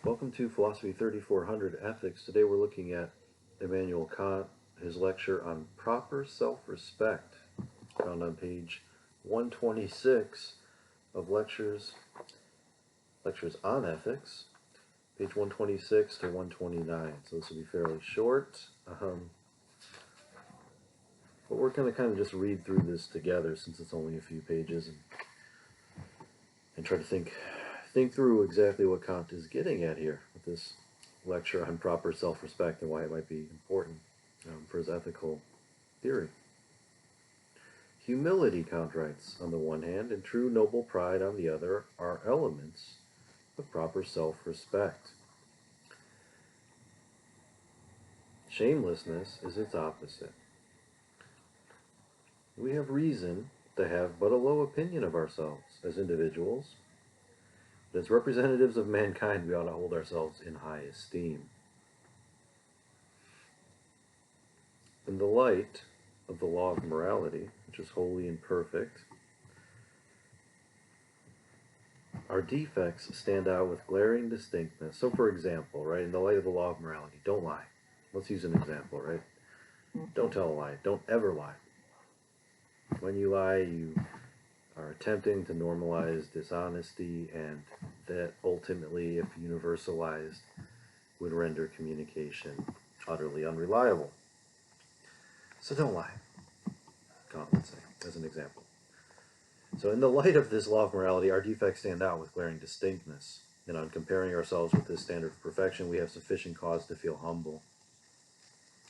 Welcome to Philosophy 3400 Ethics. Today we're looking at Immanuel Kant, his lecture on proper self-respect, found on page 126 of Lectures on Ethics, page 126 to 129. So this will be fairly short, but we're going to kind of just read through this together since it's only a few pages and try to think through exactly what Kant is getting at here with this lecture on proper self-respect and why it might be important for his ethical theory. Humility, Kant writes, on the one hand, and true noble pride on the other are elements of proper self-respect. Shamelessness is its opposite. We have reason to have but a low opinion of ourselves as individuals. But as representatives of mankind, we ought to hold ourselves in high esteem. In the light of the law of morality, which is holy and perfect, our defects stand out with glaring distinctness. So, for example, right, in the light of the law of morality, don't lie. Let's use an example, right? Don't tell a lie. Don't ever lie. When you lie, you are attempting to normalize dishonesty, and that ultimately, if universalized, would render communication utterly unreliable. So don't lie, Kant would say, as an example. So in the light of this law of morality, our defects stand out with glaring distinctness. And on comparing ourselves with this standard of perfection, we have sufficient cause to feel humble.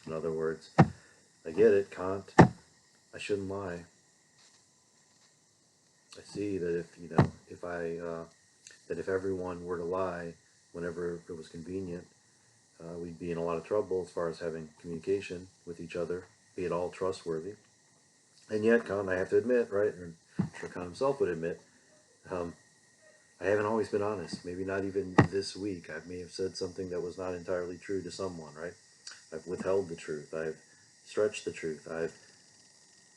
In other words, I get it, Kant, I shouldn't lie. I see that if everyone were to lie whenever it was convenient, we'd be in a lot of trouble as far as having communication with each other, be it all trustworthy. And yet, Kant, I have to admit, right, or I'm sure Kant himself would admit, I haven't always been honest. Maybe not even this week. I may have said something that was not entirely true to someone, right? I've withheld the truth. I've stretched the truth. I've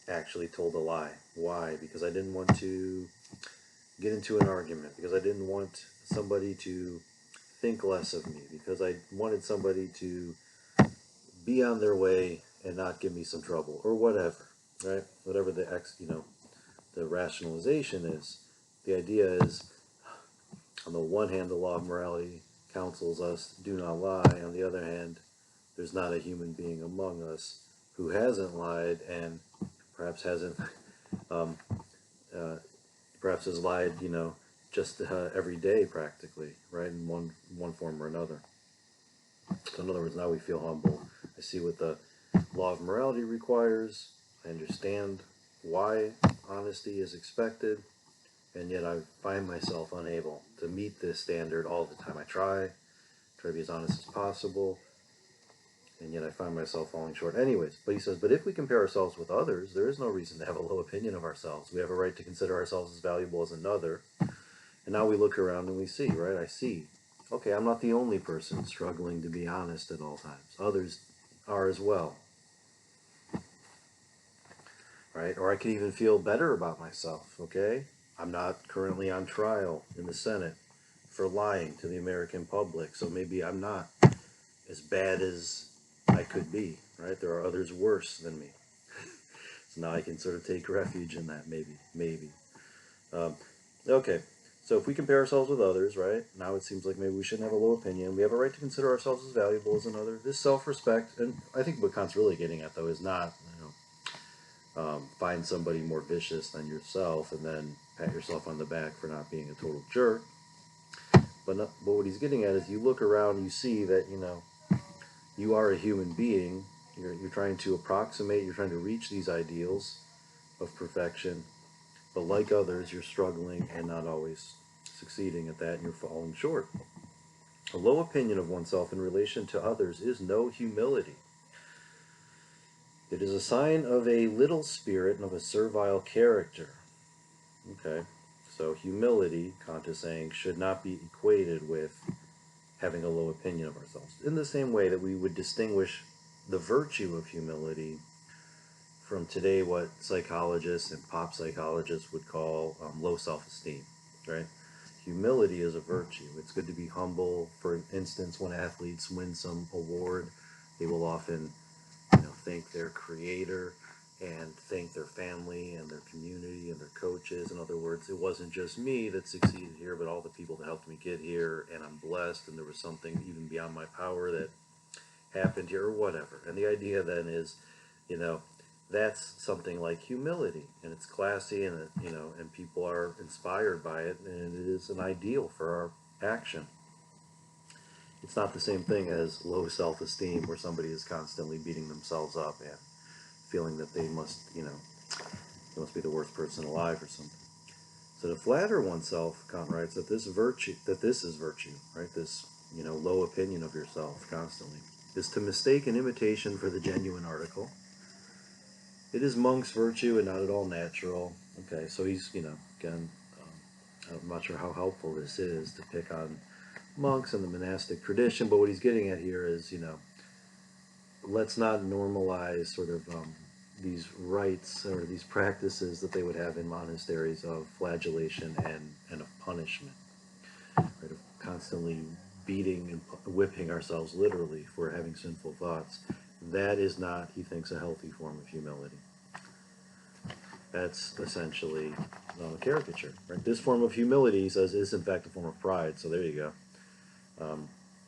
actually told a lie. Why? Because I didn't want to get into an argument, because I didn't want somebody to think less of me, because I wanted somebody to be on their way and not give me some trouble, or whatever, right? Whatever the rationalization is. The idea is, on the one hand, the law of morality counsels us, do not lie. On the other hand, there's not a human being among us who hasn't lied and perhaps hasn't, perhaps has lied, just every day practically, right, in one form or another. So in other words, now we feel humble. I see what the law of morality requires. I understand why honesty is expected, and yet I find myself unable to meet this standard all the time. I try to be as honest as possible, and yet I find myself falling short. Anyways, but he says, but if we compare ourselves with others, there is no reason to have a low opinion of ourselves. We have a right to consider ourselves as valuable as another. And now we look around and we see, right? I see, okay, I'm not the only person struggling to be honest at all times. Others are as well, right? Or I could even feel better about myself, okay? I'm not currently on trial in the Senate for lying to the American public, so maybe I'm not as bad as I could be, right? There are others worse than me. So now I can sort of take refuge in that, maybe. Okay, so if we compare ourselves with others, right, now it seems like maybe we shouldn't have a low opinion. We have a right to consider ourselves as valuable as another. This self-respect, and I think what Kant's really getting at, though, is not, find somebody more vicious than yourself and then pat yourself on the back for not being a total jerk. But what he's getting at is you look around, you see that, you are a human being. You're trying to approximate, you're trying to reach these ideals of perfection. But like others, you're struggling and not always succeeding at that, and you're falling short. A low opinion of oneself in relation to others is no humility. It is a sign of a little spirit and of a servile character. Okay, so humility, Kant is saying, should not be equated with having a low opinion of ourselves. In the same way that we would distinguish the virtue of humility from today what psychologists and pop psychologists would call low self-esteem, right? humility is a virtue. It's good to be humble. For instance, when athletes win some award, they will often, thank their creator and thank their family and their community and their coaches. In other words, it wasn't just me that succeeded here, but all the people that helped me get here, and I'm blessed, and there was something even beyond my power that happened here, or whatever. And the idea then is, you know, that's something like humility, and it's classy, and and people are inspired by it, and it is an ideal for our action. It's not the same thing as low self-esteem, where somebody is constantly beating themselves up and feeling that they must, they must be the worst person alive or something. So to flatter oneself, Kant writes that this is virtue, right? This, low opinion of yourself constantly, is to mistake an imitation for the genuine article. It is monk's virtue and not at all natural. Okay, so he's, again, I'm not sure how helpful this is to pick on monks and the monastic tradition, but what he's getting at here is, let's not normalize sort of these rites or these practices that they would have in monasteries of flagellation and of punishment, right? Of constantly beating and whipping ourselves literally for having sinful thoughts. That is not, he thinks, a healthy form of humility. That's essentially a caricature, right? This form of humility, he says, is in fact a form of pride. So there you go.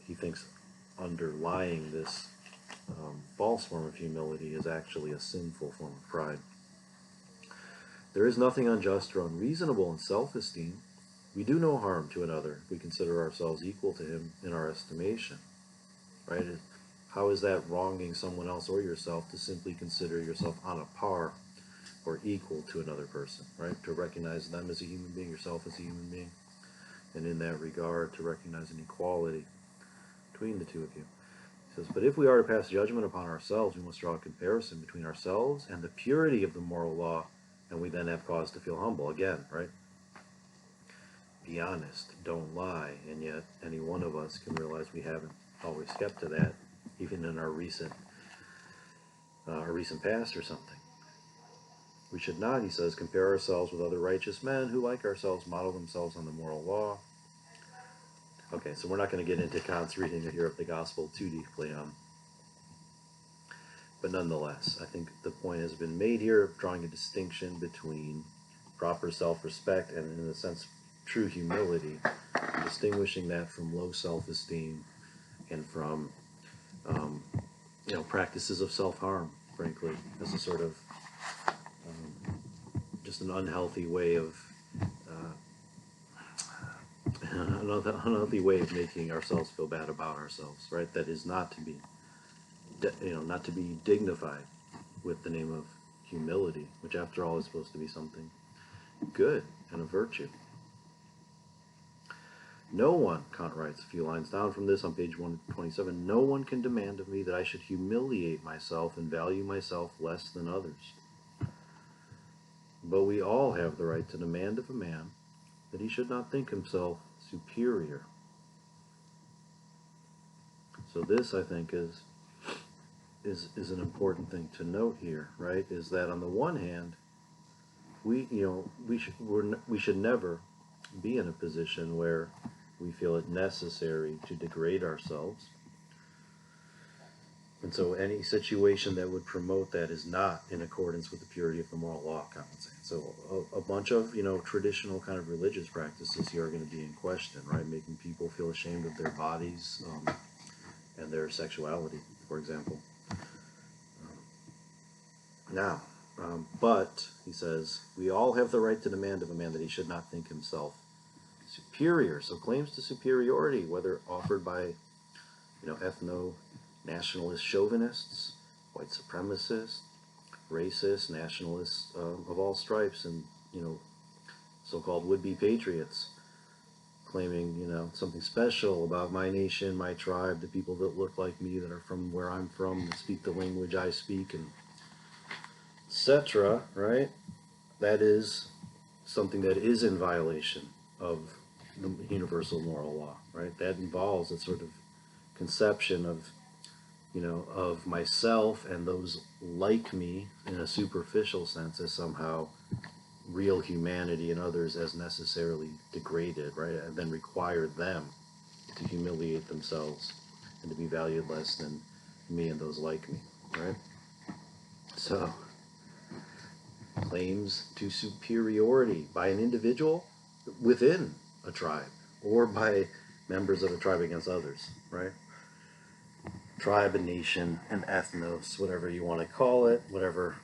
He thinks underlying this false form of humility is actually a sinful form of pride. There is nothing unjust or unreasonable in self-esteem. We do no harm to another if we consider ourselves equal to him in our estimation, right? How is that wronging someone else or yourself to simply consider yourself on a par or equal to another person, right? To recognize them as a human being, yourself as a human being, and in that regard to recognize an equality between the two of you. He says, but if we are to pass judgment upon ourselves, we must draw a comparison between ourselves and the purity of the moral law, and we then have cause to feel humble again, right? Be honest, don't lie, and yet any one of us can realize we haven't always kept to that, even in our recent past or something. We should not, he says, compare ourselves with other righteous men who, like ourselves, model themselves on the moral law. Okay, so we're not going to get into Kant's reading here of the Gospel too deeply, but nonetheless, I think the point has been made here of drawing a distinction between proper self-respect and, in a sense, true humility, distinguishing that from low self-esteem and from, practices of self-harm, frankly, as a sort of just an unhealthy way of unhealthy way of making ourselves feel bad about ourselves, right? That is not to be, not to be dignified with the name of humility, which after all is supposed to be something good and a virtue. No one, Kant writes a few lines down from this on page 127, no one can demand of me that I should humiliate myself and value myself less than others. But we all have the right to demand of a man that he should not think himself superior. So this, I think, is an important thing to note here, right? Is that on the one hand, we should never be in a position where we feel it necessary to degrade ourselves. And so any situation that would promote that is not in accordance with the purity of the moral law, Kant would say. So a bunch of, traditional kind of religious practices here are going to be in question, right? Making people feel ashamed of their bodies and their sexuality, for example. But, he says, we all have the right to demand of a man that he should not think himself superior. So claims to superiority, whether offered by, ethno-nationalist chauvinists, white supremacists, racists, nationalists of all stripes, and, so-called would-be patriots, claiming, something special about my nation, my tribe, the people that look like me, that are from where I'm from, that speak the language I speak, and etc., right? That is something that is in violation of the universal moral law, right? That involves a sort of conception of, of myself and those like me in a superficial sense as somehow real humanity in others as necessarily degraded, right? And then require them to humiliate themselves and to be valued less than me and those like me, right? So, claims to superiority by an individual within a tribe or by members of a tribe against others, right? Tribe, a nation, an ethnos, whatever you want to call it, whatever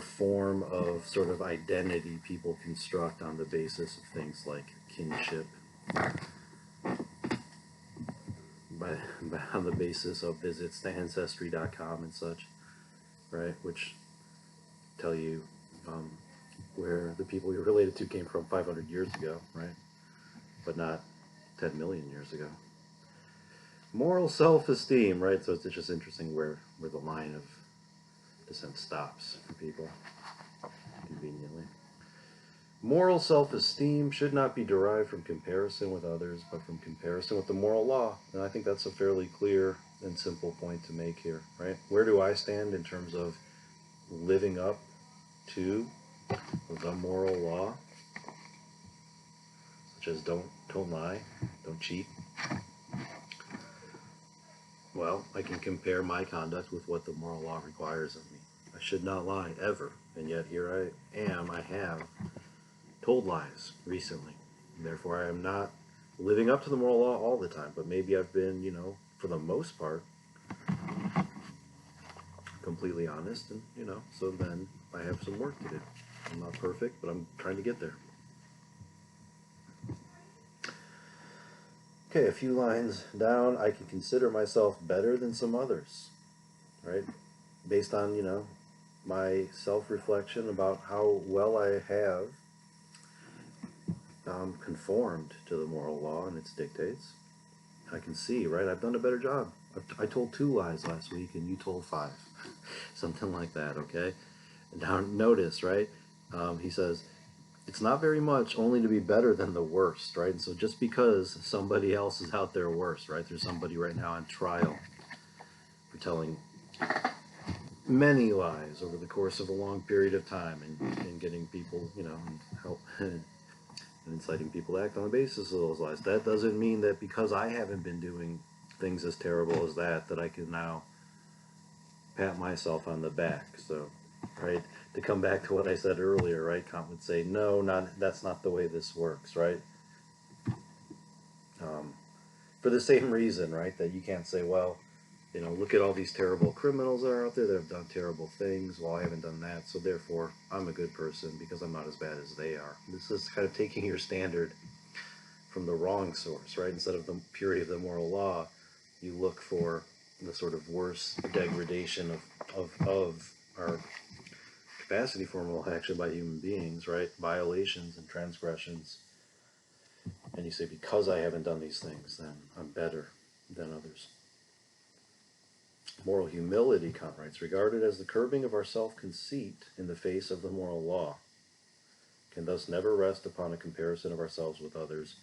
form of sort of identity people construct on the basis of things like kinship, by on the basis of visits to ancestry.com and such, right? Which tell you um, where the people you're related to came from 500 years ago, right? But not 10 million years ago. Moral self-esteem, right? So it's just interesting where the line of descent stops for people, conveniently. Moral self-esteem should not be derived from comparison with others, but from comparison with the moral law. And I think that's a fairly clear and simple point to make here, right? Where do I stand in terms of living up to the moral law, such as don't lie, don't cheat? Well, I can compare my conduct with what the moral law requires of me. I should not lie ever, and yet here I am. I have told lies recently. Therefore, I am not living up to the moral law all the time, but maybe I've been, for the most part, completely honest, and, so then I have some work to do. I'm not perfect, but I'm trying to get there. Okay, a few lines down, I can consider myself better than some others, right? Based on, my self-reflection about how well I have conformed to the moral law and its dictates. I can see, right? I've done a better job. I told 2 lies last week and you told 5. Something like that, okay? And now notice, right? He says, it's not very much only to be better than the worst, right? And so just because somebody else is out there worse, right? There's somebody right now on trial for telling many lies over the course of a long period of time and getting people, and help and inciting people to act on the basis of those lies. That doesn't mean that because I haven't been doing things as terrible as that I can now pat myself on the back. So, right, to come back to what I said earlier, right, Kant would say, no, that's not the way this works, right? For the same reason, right, that you can't say, well, look at all these terrible criminals that are out there that have done terrible things. Well, I haven't done that, so therefore I'm a good person because I'm not as bad as they are. This is kind of taking your standard from the wrong source, right? Instead of the purity of the moral law, you look for the sort of worse degradation of our capacity for moral action by human beings, right? Violations and transgressions. And you say, because I haven't done these things, then I'm better than others. Moral humility, Kant writes, regarded as the curbing of our self-conceit in the face of the moral law, can thus never rest upon a comparison of ourselves with others,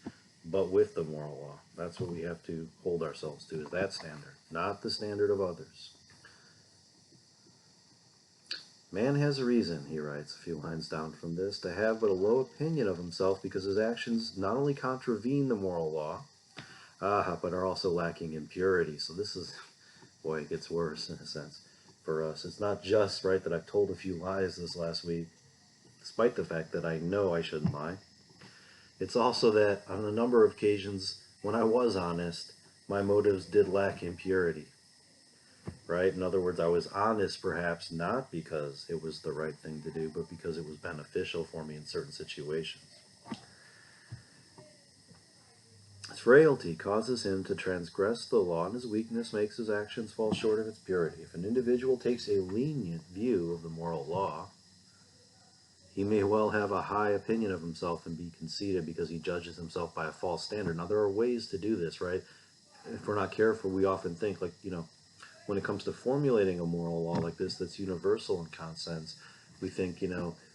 but with the moral law. That's what we have to hold ourselves to, is that standard, not the standard of others. Man has a reason, he writes a few lines down from this, to have but a low opinion of himself because his actions not only contravene the moral law, but are also lacking in purity. So this is, boy, it gets worse in a sense for us. It's not just, right, that I've told a few lies this last week, despite the fact that I know I shouldn't lie. It's also that on a number of occasions, when I was honest, my motives did lack in purity. Right? In other words, I was honest perhaps not because it was the right thing to do, but because it was beneficial for me in certain situations. His frailty causes him to transgress the law, and his weakness makes his actions fall short of its purity. If an individual takes a lenient view of the moral law, he may well have a high opinion of himself and be conceited because he judges himself by a false standard. Now, there are ways to do this, right? If we're not careful, we often think, like, when it comes to formulating a moral law like this that's universal in Kant's sense, we think,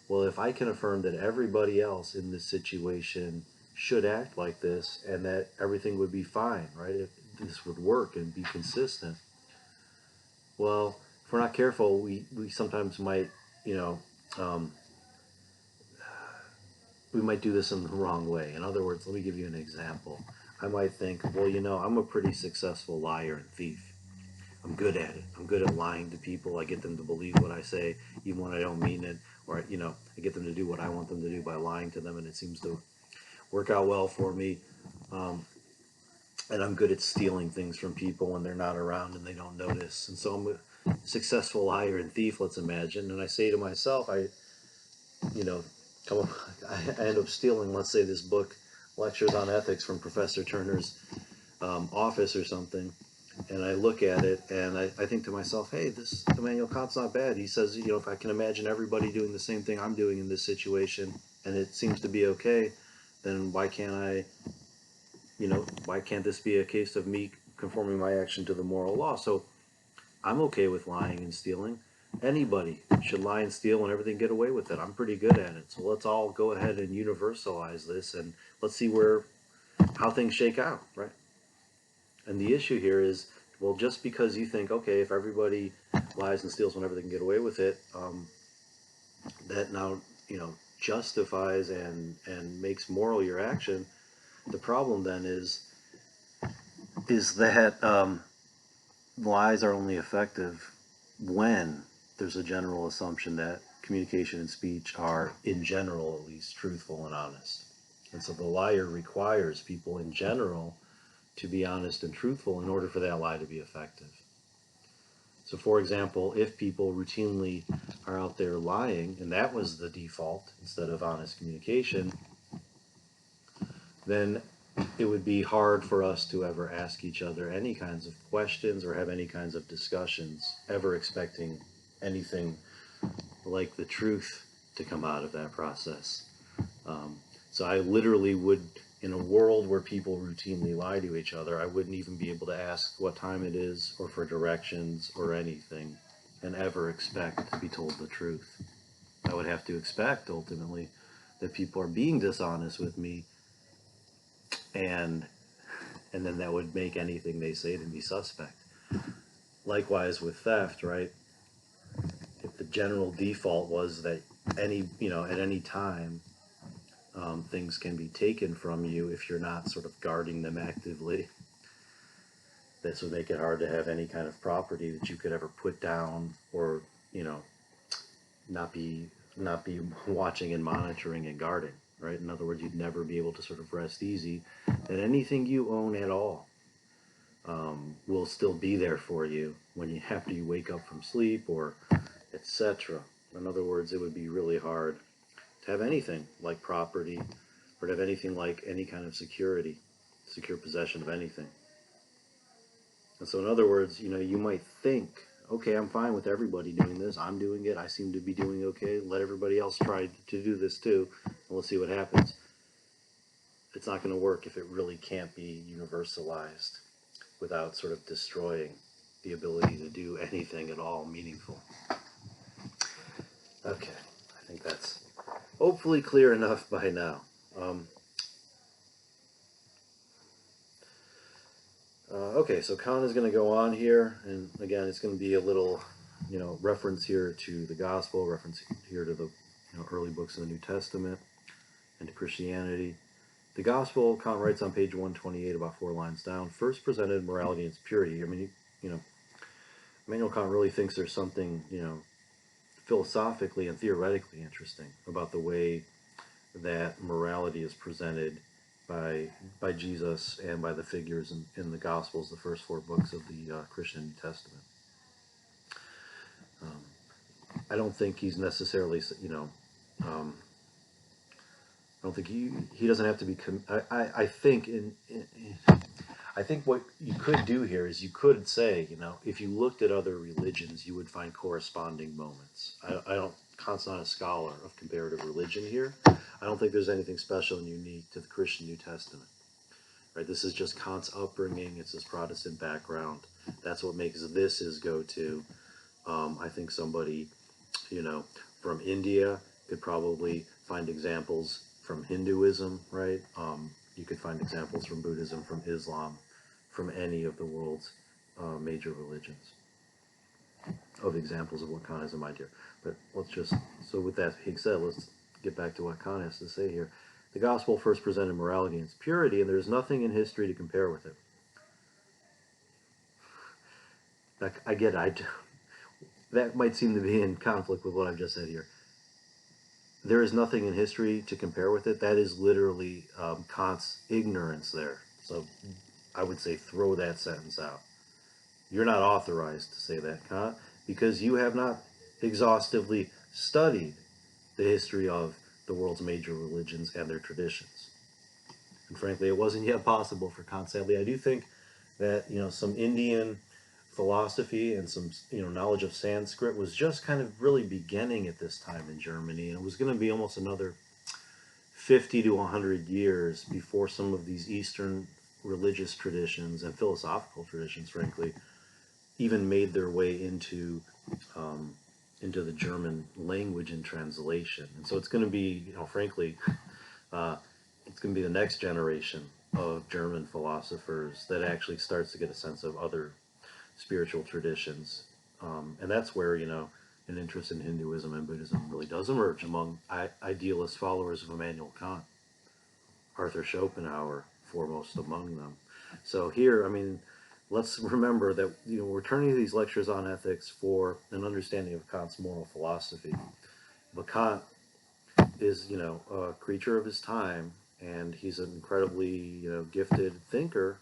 well, if I can affirm that everybody else in this situation should act like this and that everything would be fine, right? If this would work and be consistent. Well, if we're not careful, we sometimes might, we might do this in the wrong way. In other words, let me give you an example. I might think, well, I'm a pretty successful liar and thief. I'm good at it. I'm good at lying to people. I get them to believe what I say, even when I don't mean it, or I get them to do what I want them to do by lying to them, and it seems to work out well for me. Um, and I'm good at stealing things from people when they're not around and they don't notice. And so I'm a successful liar and thief, let's imagine. And I say to myself, you know, come up, I end up stealing, let's say, this book, Lectures on Ethics from Professor Turner's office or something. And I look at it and I think to myself, hey, this Immanuel Kant's not bad. He says, if I can imagine everybody doing the same thing I'm doing in this situation and it seems to be okay, then why can't this be a case of me conforming my action to the moral law? So I'm okay with lying and stealing. Anybody should lie and steal and everything get away with it. I'm pretty good at it. So let's all go ahead and universalize this and let's see how things shake out, right? And the issue here is, well, just because you think, okay, if everybody lies and steals whenever they can get away with it, that now, justifies and makes moral your action. The problem then is that lies are only effective when there's a general assumption that communication and speech are, in general at least, truthful and honest. And so the liar requires people in general to be honest and truthful in order for that lie to be effective. So for example, if people routinely are out there lying, and that was the default instead of honest communication, then it would be hard for us to ever ask each other any kinds of questions or have any kinds of discussions, ever expecting anything like the truth to come out of that process. So I literally would, in a world where people routinely lie to each other, I wouldn't even be able to ask what time it is or for directions or anything and ever expect to be told the truth. I would have to expect, ultimately, that people are being dishonest with me, and then that would make anything they say to me suspect. Likewise with theft, right? If the general default was that at any time, things can be taken from you if you're not sort of guarding them actively, this would make it hard to have any kind of property that you could ever put down or, not be watching and monitoring and guarding, right? In other words, you'd never be able to sort of rest easy that anything you own at all will still be there for you after you wake up from sleep or etc. In other words, it would be really hard to have anything like property or to have anything like any kind of secure possession of anything. And so in other words, you might think, okay, I'm fine with everybody doing this. I'm doing it. I seem to be doing okay. Let everybody else try to do this too, and we'll see what happens. It's not going to work if it really can't be universalized without sort of destroying the ability to do anything at all meaningful. Okay, I think that's hopefully clear enough by now. Okay, so Kant is going to go on here, and again, it's going to be a little, reference here to the gospel, reference here to the early books of the New Testament, and to Christianity. The gospel, Kant writes on page 128, about 4 lines down, first presented morality and its purity. I mean, Immanuel Kant really thinks there's something, philosophically and theoretically interesting about the way that morality is presented by Jesus and by the figures in the Gospels, the first 4 books of the Christian New Testament. I don't think he's necessarily, I don't think he doesn't have to be. I think I think what you could do here is you could say, if you looked at other religions, you would find corresponding moments. I don't. Kant's not a scholar of comparative religion here. I don't think there's anything special and unique to the Christian New Testament. Right? This is just Kant's upbringing. It's his Protestant background. That's what makes this his go-to. I think somebody, from India could probably find examples from Hinduism, right? You could find examples from Buddhism, from Islam, from any of the world's major religions of examples of what Kant has in mind here. But so with that being said, let's get back to what Kant has to say here. The gospel first presented morality in its purity, and there is nothing in history to compare with it. I get it. That might seem to be in conflict with what I've just said here. There is nothing in history to compare with it. That is literally Kant's ignorance there. So I would say throw that sentence out. You're not authorized to say that, Kant, because you have not exhaustively studied the history of the world's major religions and their traditions. And frankly, it wasn't yet possible for Kant. Sadly, I do think that some Indian philosophy and some knowledge of Sanskrit was just kind of really beginning at this time in Germany, and it was going to be almost another 50 to 100 years before some of these Eastern religious traditions and philosophical traditions, frankly, even made their way into the German language and translation. And so it's going to be, frankly, it's going to be the next generation of German philosophers that actually starts to get a sense of other spiritual traditions. And that's where, an interest in Hinduism and Buddhism really does emerge among idealist followers of Immanuel Kant. Arthur Schopenhauer, foremost among them. So here, let's remember that we're turning to these lectures on ethics for an understanding of Kant's moral philosophy. But Kant is, a creature of his time, and he's an incredibly, gifted thinker.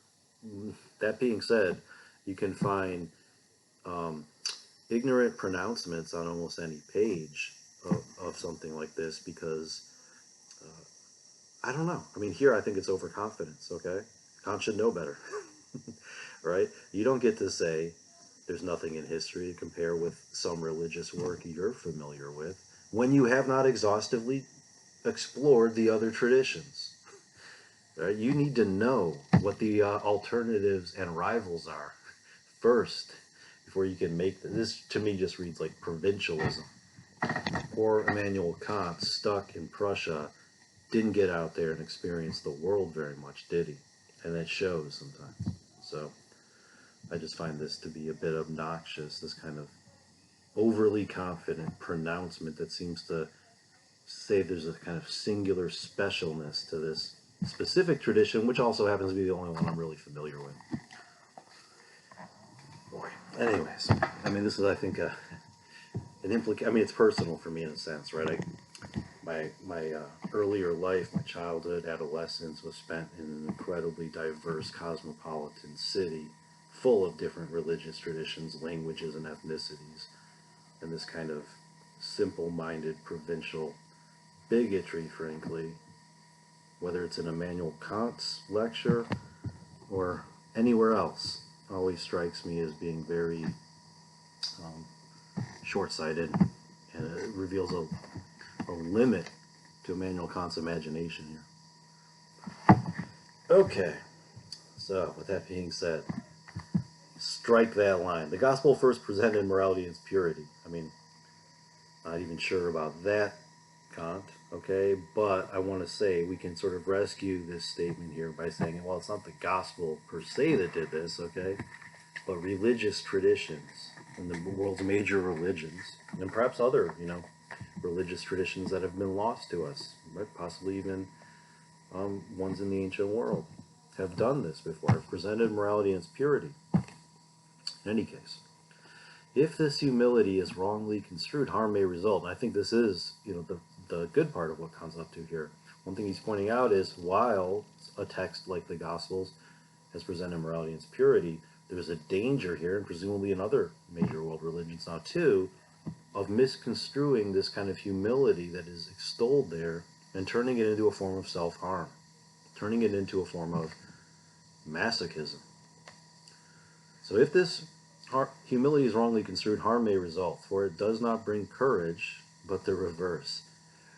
That being said, you can find ignorant pronouncements on almost any page of something like this because I don't know. Here I think it's overconfidence, okay? Kant should know better, right? You don't get to say there's nothing in history to compare with some religious work you're familiar with when you have not exhaustively explored the other traditions. Right? You need to know what the alternatives and rivals are first before you can make this. To me, just reads like provincialism. Poor Immanuel Kant, stuck in Prussia, didn't get out there and experience the world very much, did he? And that shows sometimes. So I just find this to be a bit obnoxious, this kind of overly confident pronouncement that seems to say there's a kind of singular specialness to this specific tradition, which also happens to be the only one I'm really familiar with. Boy. Anyways, this is, I think, an it's personal for me in a sense, right? My earlier life, my childhood, adolescence was spent in an incredibly diverse cosmopolitan city full of different religious traditions, languages, and ethnicities. And this kind of simple-minded provincial bigotry, frankly, whether it's in Immanuel Kant's lecture or anywhere else, always strikes me as being very short-sighted, and it reveals a limit to Immanuel Kant's imagination here. Okay, so with that being said, strike that line. The gospel first presented morality in its purity. Not even sure about that, Kant, okay? But I want to say we can sort of rescue this statement here by saying, well, it's not the gospel per se that did this, okay? But religious traditions in the world's major religions, and perhaps other, religious traditions that have been lost to us, right? Possibly even ones in the ancient world, have done this before, have presented morality in its purity. In any case, if this humility is wrongly construed, harm may result. And I think this is, the good part of what Kant's up to here. One thing he's pointing out is while a text like the Gospels has presented morality in its purity, there's a danger here, and presumably in other major world religions now too, of misconstruing this kind of humility that is extolled there and turning it into a form of self-harm, turning it into a form of masochism. So if this humility is wrongly construed, harm may result, for it does not bring courage, but the reverse.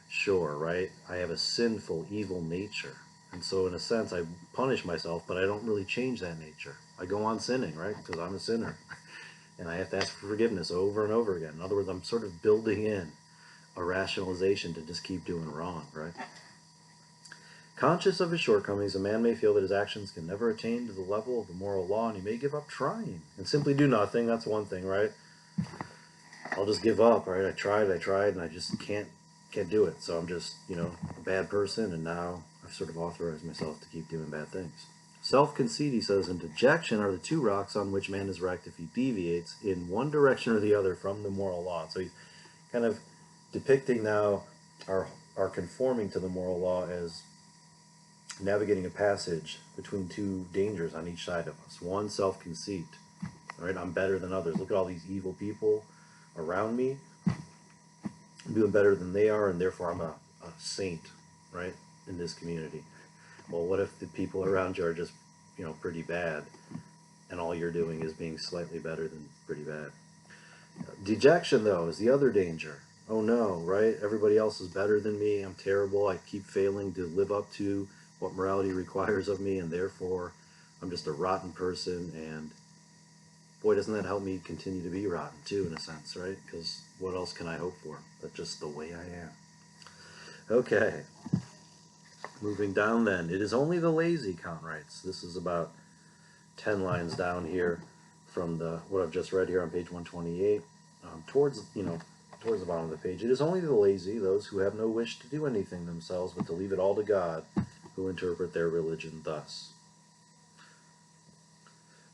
Sure, right? I have a sinful, evil nature. And so in a sense, I punish myself, but I don't really change that nature. I go on sinning, right? Because I'm a sinner. And I have to ask for forgiveness over and over again. In other words, I'm sort of building in a rationalization to just keep doing wrong, right? Conscious of his shortcomings, a man may feel that his actions can never attain to the level of the moral law, and he may give up trying and simply do nothing. That's one thing, right? I'll just give up, right? I tried, and I just can't can't do it. So I'm just, a bad person, and now I've sort of authorized myself to keep doing bad things. Self-conceit, he says, and dejection are the two rocks on which man is wrecked if he deviates in one direction or the other from the moral law. So he's kind of depicting now our conforming to the moral law as navigating a passage between two dangers on each side of us. One, self-conceit. All right, I'm better than others. Look at all these evil people around me. I'm doing better than they are, and therefore I'm a saint, right, in this community. Well, what if the people around you are just, pretty bad, and all you're doing is being slightly better than pretty bad? Dejection, though, is the other danger. Oh no, right? Everybody else is better than me. I'm terrible. I keep failing to live up to what morality requires of me, and therefore I'm just a rotten person. And boy, doesn't that help me continue to be rotten, too, in a sense, right? Because what else can I hope for? That's just the way I am. Okay, moving down then. It is only the lazy, Kant writes. This is about 10 lines down here from what I've just read here on page 128, towards the bottom of the page. It is only the lazy, those who have no wish to do anything themselves, but to leave it all to God, who interpret their religion thus.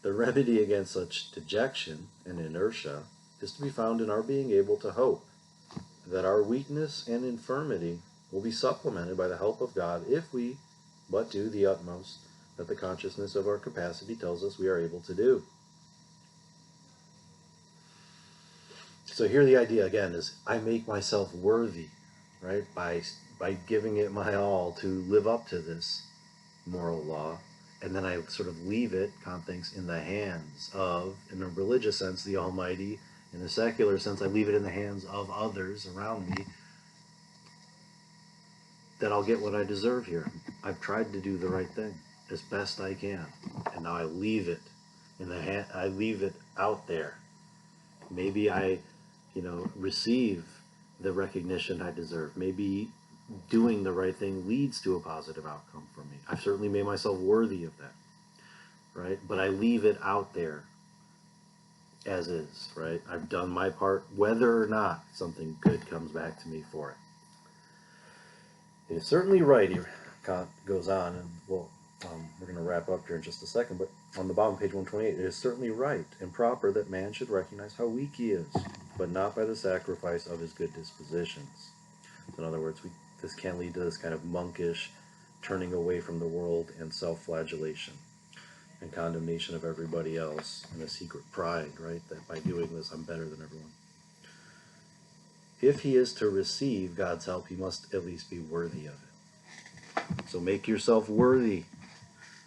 The remedy against such dejection and inertia is to be found in our being able to hope that our weakness and infirmity will be supplemented by the help of God if we but do the utmost that the consciousness of our capacity tells us we are able to do. So here the idea again is I make myself worthy, right, by giving it my all to live up to this moral law, and then I sort of leave it, Kant thinks, in the hands of, in a religious sense, the Almighty. In a secular sense, I leave it in the hands of others around me, that I'll get what I deserve here. I've tried to do the right thing as best I can, and now I leave it in the hand. I leave it out there. Maybe I, receive the recognition I deserve. Maybe doing the right thing leads to a positive outcome for me. I've certainly made myself worthy of that, right? But I leave it out there as is, right? I've done my part, whether or not something good comes back to me for it. It is certainly right, Kant goes on, and we're going to wrap up here in just a second, but on the bottom of page 128, it is certainly right and proper that man should recognize how weak he is, but not by the sacrifice of his good dispositions. So in other words, this can lead to this kind of monkish turning away from the world and self-flagellation and condemnation of everybody else and a secret pride, right, that by doing this I'm better than everyone. If he is to receive God's help, he must at least be worthy of it. So make yourself worthy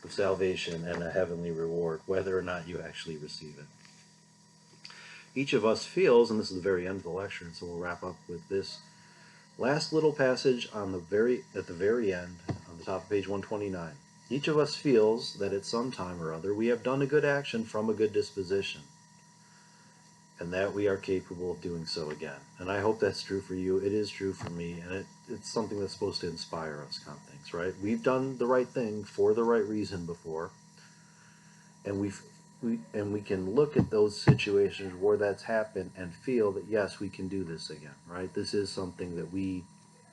of salvation and a heavenly reward, whether or not you actually receive it. Each of us feels, and this is the very end of the lecture, and so we'll wrap up with this last little passage at the very end, on the top of page 129. Each of us feels that at some time or other we have done a good action from a good disposition, and that we are capable of doing so again. And I hope that's true for you. It is true for me, and it's something that's supposed to inspire us, Kant thinks, right? We've done the right thing for the right reason before, and we can look at those situations where that's happened and feel that yes, we can do this again, right? This is something that we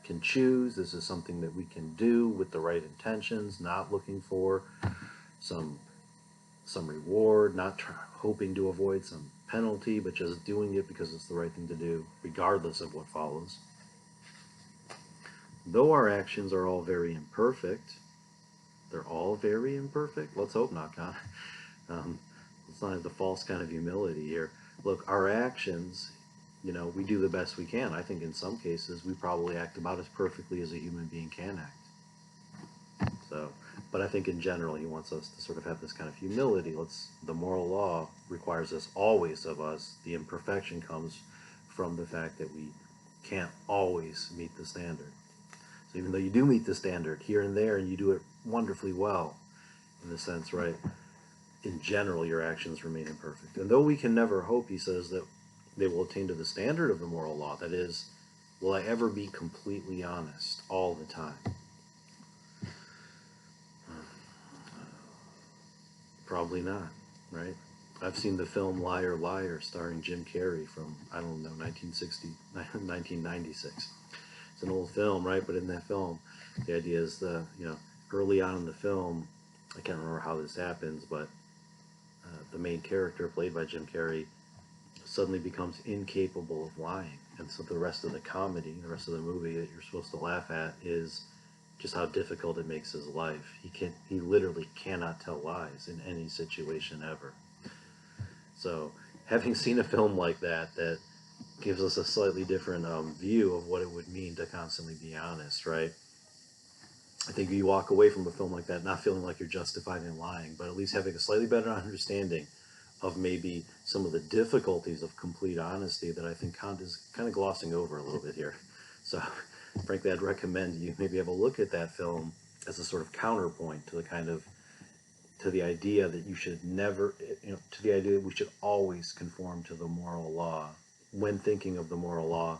can choose. This is something that we can do with the right intentions, not looking for some reward, not hoping to avoid some penalty, but just doing it because it's the right thing to do, regardless of what follows. Though our actions are all very imperfect, they're all very imperfect. Let's hope not, Con. Let's not have the false kind of humility here. Look, our actions, we do the best we can. I think in some cases we probably act about as perfectly as a human being can act. So, but I think in general he wants us to sort of have this kind of humility. The moral law requires this always of us. The imperfection comes from the fact that we can't always meet the standard. So even though you do meet the standard here and there, and you do it wonderfully well, in the sense, right, in general your actions remain imperfect. And though we can never hope, he says, that they will attain to the standard of the moral law, that is, will I ever be completely honest all the time? Probably not, right? I've seen the film Liar, Liar, starring Jim Carrey from, I don't know, 1996. It's an old film, right? But in that film, the idea is early on in the film, I can't remember how this happens, but the main character, played by Jim Carrey, suddenly becomes incapable of lying. And so the rest of the comedy, the rest of the movie that you're supposed to laugh at is just how difficult it makes his life. He literally cannot tell lies in any situation ever. So having seen a film like that, that gives us a slightly different view of what it would mean to constantly be honest, right? I think you walk away from a film like that not feeling like you're justified in lying, but at least having a slightly better understanding of maybe some of the difficulties of complete honesty that I think Kant is kind of glossing over a little bit here. So, frankly, I'd recommend you maybe have a look at that film as a sort of counterpoint to the to the idea that you should never, to the idea that we should always conform to the moral law when thinking of the moral law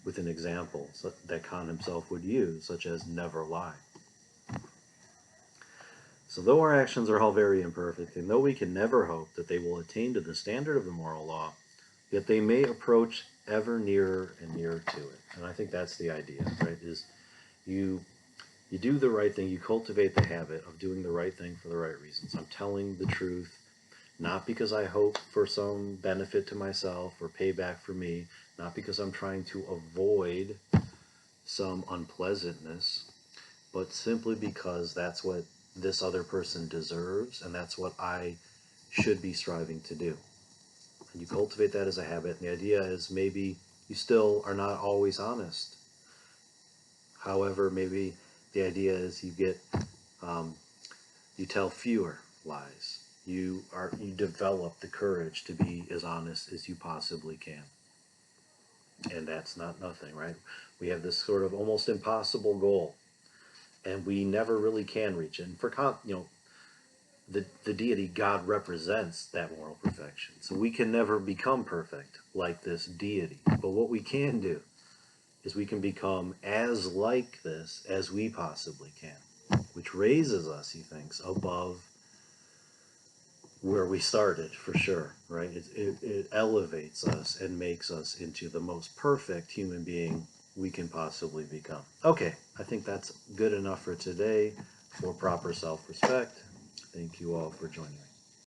with an example that Kant himself would use, such as never lie. So though our actions are all very imperfect, and though we can never hope that they will attain to the standard of the moral law, yet they may approach ever nearer and nearer to it. And I think that's the idea, right? Is you you do the right thing, you cultivate the habit of doing the right thing for the right reasons. I'm telling the truth, not because I hope for some benefit to myself or payback for me, not because I'm trying to avoid some unpleasantness, but simply because that's what this other person deserves, and that's what I should be striving to do. And you cultivate that as a habit, and the idea is maybe you still are not always honest. However, maybe the idea is um, you tell fewer lies. You develop the courage to be as honest as you possibly can, and that's not nothing, right? We have this sort of almost impossible goal, and we never really can reach it. And for the deity, God represents that moral perfection. So we can never become perfect like this deity. But what we can do is we can become as like this as we possibly can, which raises us, he thinks, above where we started, for sure, right? It elevates us and makes us into the most perfect human being we can possibly become. Okay, I think that's good enough for today for proper self-respect. Thank you all for joining me.